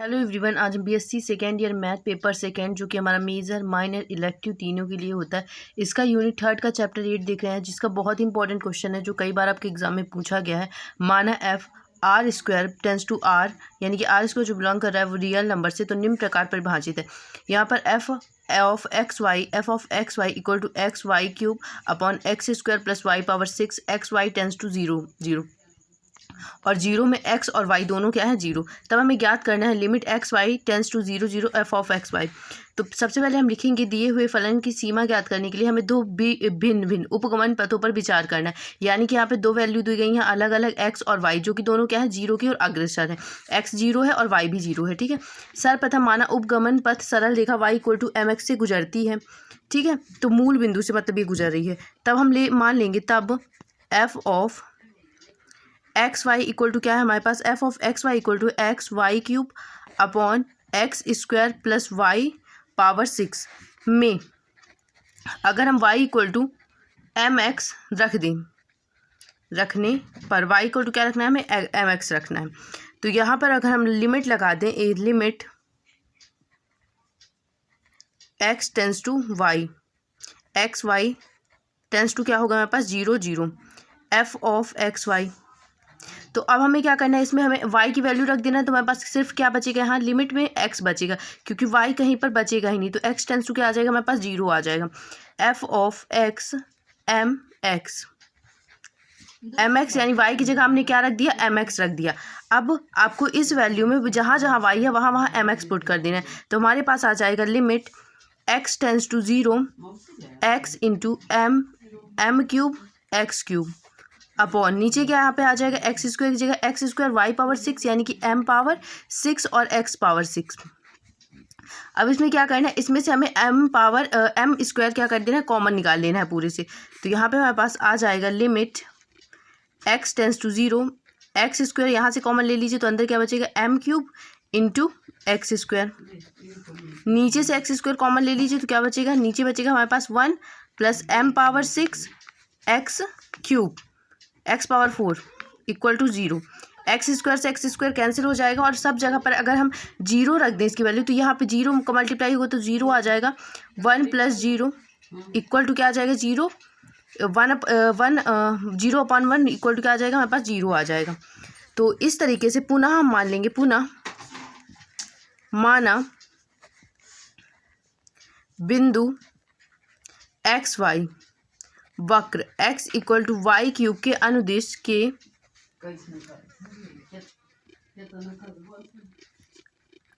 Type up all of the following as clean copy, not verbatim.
Hello everyone, आज हम BSc second year math paper second जो कि हमारा मेजर माइनर इलेक्टिव तीनों के लिए होता है, इसका यूनिट थर्ड का चैप्टर 8 देख रहे हैं, जिसका बहुत ही इंपॉर्टेंट क्वेश्चन है जो कई बार आपके एग्जाम में पूछा गया है। माना f r square tends to r, यानी कि आर स्क्वायर जो बिलोंग कर रहा है वो रियल नंबर से तो निम्न प्रकार परिभाषित है। यहाँ पर f of x y equal to x y cube upon x square plus y power 6 x y tends to 0 और 0 में x और y दोनों क्या है 0। तब हमें ज्ञात करना है limit x y tends to 0 f of x y. तो सबसे पहले हम लिखेंगे दिए हुए फलन की सीमा ज्ञात करने के लिए हमें दो भिन्न उपगमन पथों पर विचार करना है। यानी कि यहाँ पे दो वैल्यू दी गई हैं अलग अलग x और y, जो कि दोनों क्या है 0 की और अग्रसर है। x 0 है और y भी 0 है। ठीक है, सर्वप्रथम माना उपगमन पथ सरल रेखा y इक्वल टू mx से गुजरती है। ठीक है, तो मूल बिंदु से मतलब ये गुजर रही है। तब हम मान लेंगे तब f of x y equal to क्या है हमारे पास, f of x y equal to x y cube upon x square plus y power 6 में अगर हम y equal to m x रख दें, रखने पर y इक्वल टू क्या रखना है हमें एम एक्स रखना है। तो यहाँ पर अगर हम लिमिट लगा दें, a limit x tends to y, x y tends to क्या होगा हमारे पास 0 एफ ऑफ एक्स वाई। तो अब हमें क्या करना है, इसमें हमें y की वैल्यू रख देना है। तो हमारे पास सिर्फ क्या बचेगा, यहाँ लिमिट में x बचेगा क्योंकि y कहीं पर बचेगा ही नहीं। तो x टेंस टू क्या आ जाएगा हमारे पास 0 आ जाएगा। f of x m x, m x यानी y की जगह हमने क्या रख दिया एम एक्स रख दिया। अब आपको इस वैल्यू में जहाँ जहाँ y है वहाँ वहाँ एम एक्स पुट कर देना है। तो हमारे पास आ जाएगा limit x tends to 0 x into m cube x cube upon नीचे क्या यहाँ पे आ जाएगा एक्स स्क्वायर की जगह एक्स स्क्वायर वाई पावर 6 यानी कि m पावर 6 और x पावर 6। अब इसमें क्या करना है, इसमें से हमें m स्क्वायर क्या कर देना है कॉमन निकाल लेना है पूरे से। तो यहाँ पे हमारे पास आ जाएगा limit x tends to 0 x square यहाँ से कॉमन ले लीजिए तो अंदर क्या बचेगा m cube into x square, नीचे से एक्स स्क्वायर कॉमन ले लीजिए तो क्या बचेगा, नीचे बचेगा हमारे पास 1 plus m power 6 x cube x power 4 equal to 0। X square से एक्स स्क्वायर कैंसिल हो जाएगा और सब जगह पर अगर हम 0 रख दें इसकी वैल्यू तो यहाँ पे 0 का मल्टीप्लाई होगा तो 0 आ जाएगा। 1 प्लस 0 इक्वल टू क्या आ जाएगा 0, 0 अपॉन 1 इक्वल टू क्या आ जाएगा हमारे पास 0 आ जाएगा। तो इस तरीके से पुनः हम मान लेंगे, पुनः माना बिंदु एक्स वाई वक्र x equal to y cube के अनुदिश के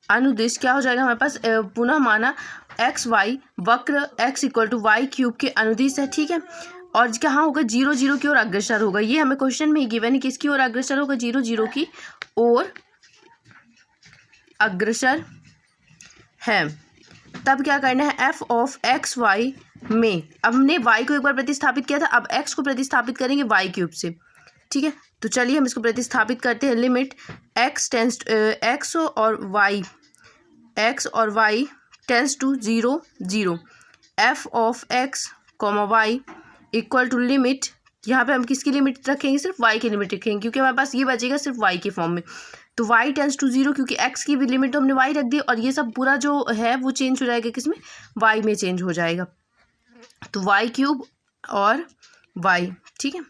अनुदिश क्या हो जाएगा हमारे पास, पुनः माना एक्स वाई वक्र x equal to y cube के अनुदिश है। ठीक है, और कहाँ होगा 0 की ओर अग्रसर होगा। ये हमें क्वेश्चन में ही गिवन है किसकी ओर अग्रसर होगा, 0 की ओर अग्रसर है। तब क्या करना है एफ ऑफ एक्स वाई में, अब हमने y को एक बार प्रतिस्थापित किया था, अब x को प्रतिस्थापित करेंगे y क्यूब से। ठीक है, तो चलिए हम इसको प्रतिस्थापित करते हैं। लिमिट x टेंस x और y tends to 0 f of x comma y equal to limit, यहाँ पे हम किसकी लिमिट रखेंगे, सिर्फ y की लिमिट रखेंगे क्योंकि हमारे पास ये बचेगा सिर्फ y के फॉर्म में। तो y टेंस टू 0 क्योंकि x की भी लिमिट तो हमने y रख दी और ये सब पूरा जो है वो चेंज हो जाएगा किसमें, y में चेंज हो जाएगा। तो y क्यूब और y। ठीक है,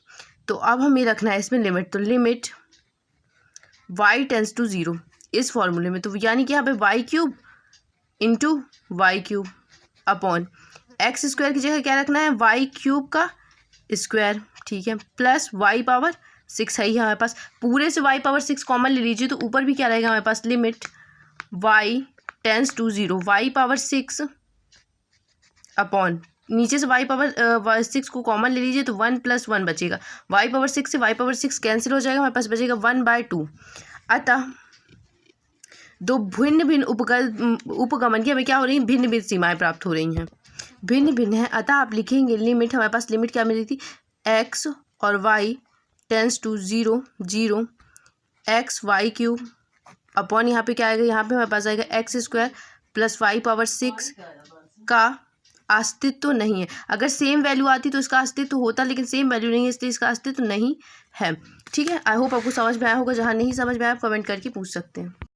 तो अब हमें रखना है इसमें लिमिट, तो लिमिट y टेंस टू 0 इस फॉर्मूले में, तो यानी कि यहाँ पे y cube into y cube upon x square की जगह क्या रखना है y क्यूब का स्क्वायर। ठीक है, प्लस y पावर 6 है ही हमारे पास, पूरे से y पावर 6 कॉमन ले लीजिए तो ऊपर भी क्या रहेगा हमारे पास limit y tends to 0 y power 6 upon नीचे से y पावर 6 को कॉमन ले लीजिए तो 1 प्लस 1 बचेगा, y पावर 6 से y पावर 6 कैंसिल हो जाएगा, हमारे पास बचेगा 1/2। अतः दो भिन्न भिन्न उपगमन की हमें क्या हो रही है, भिन्न भिन्न सीमाएं प्राप्त हो रही हैं, भिन्न भिन्न है। अतः आप लिखेंगे लिमिट, हमारे पास लिमिट क्या मिली थी x और y tends to 0 x y cube upon यहाँ पे क्या आएगा, यहाँ पे हमारे पास आएगा x square plus y power 6 का अस्तित्व नहीं है। अगर सेम वैल्यू आती तो इसका अस्तित्व होता, लेकिन सेम वैल्यू नहीं है इसलिए इसका अस्तित्व नहीं है। ठीक है, आई होप आपको समझ में आया होगा। जहाँ नहीं समझ में आया आप कमेंट करके पूछ सकते हैं।